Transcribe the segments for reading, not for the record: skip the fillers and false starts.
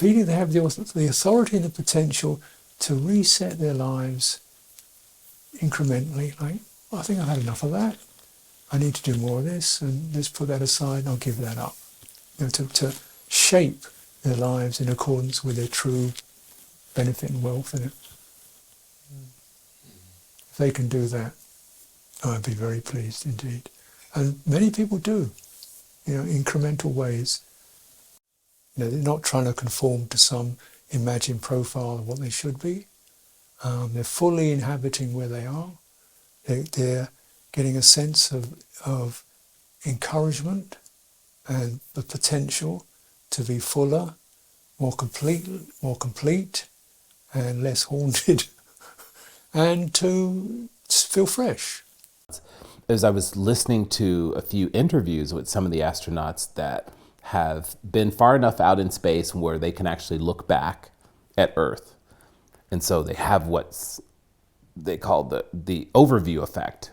feeling they have the authority and the potential to reset their lives incrementally. Like, I think I've had enough of that. I need to do more of this, and let's put that aside and I'll give that up. To shape their lives in accordance with their true benefit and wealth in it. If they can do that, I'd be very pleased indeed. And many people do, incremental ways. They're not trying to conform to some imagined profile of what they should be. They're fully inhabiting where they are. They're getting a sense of encouragement and the potential to be fuller, more complete, and less haunted, and to feel fresh. As I was listening to a few interviews with some of the astronauts that have been far enough out in space where they can actually look back at Earth. And so they have what's they call the overview effect.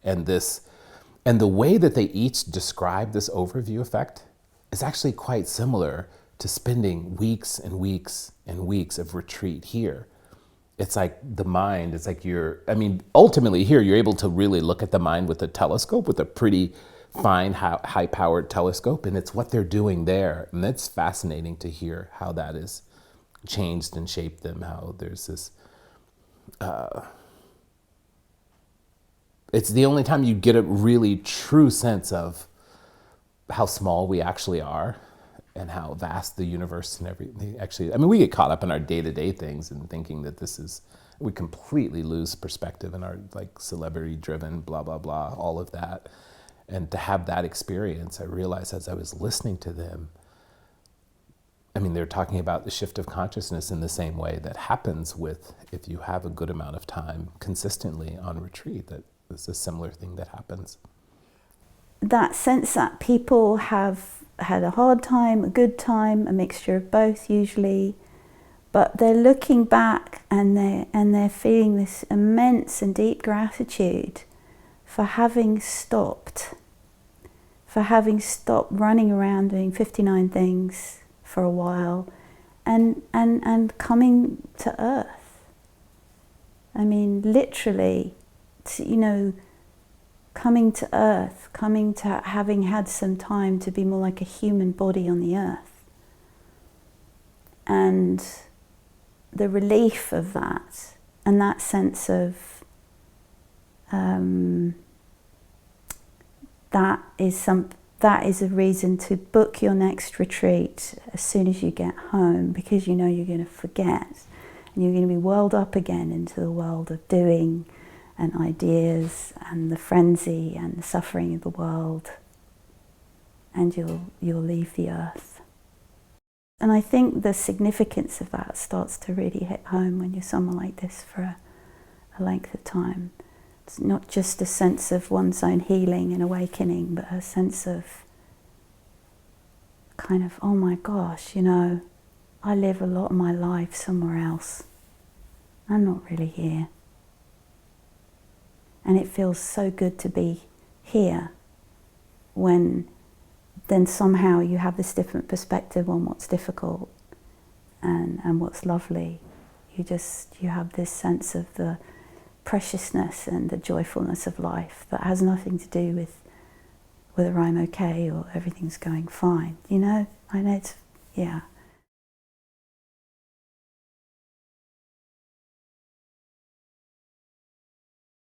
And the way that they each describe this overview effect is actually quite similar to spending weeks and weeks and weeks of retreat here. It's like the mind, it's like ultimately here you're able to really look at the mind with a telescope, with a pretty fine, high-powered telescope, and it's what they're doing there. And it's fascinating to hear how that has changed and shaped them, how there's this... it's the only time you get a really true sense of how small we actually are and how vast the universe and everything actually... we get caught up in our day-to-day things and thinking that we completely lose perspective in our celebrity-driven blah, blah, blah, all of that. And to have that experience, I realized as I was listening to them, they're talking about the shift of consciousness in the same way that happens if you have a good amount of time consistently on retreat, that it's a similar thing that happens. That sense that people have had a hard time, a good time, a mixture of both usually, but they're looking back and they're feeling this immense and deep gratitude for having stopped running around doing 59 things for a while and coming to earth. Literally, coming to earth, coming to having had some time to be more like a human body on the earth. And the relief of that, and that sense of that is a reason to book your next retreat as soon as you get home, because you're going to forget and you're going to be whirled up again into the world of doing and ideas and the frenzy and the suffering of the world, and you'll leave the earth. And I think the significance of that starts to really hit home when you're somewhere like this for a length of time. It's not just a sense of one's own healing and awakening, but a sense of kind of, oh my gosh, I live a lot of my life somewhere else. I'm not really here. And it feels so good to be here when then somehow you have this different perspective on what's difficult and what's lovely. You have this sense of the preciousness and the joyfulness of life that has nothing to do with whether I'm okay or everything's going fine. I know it's, yeah.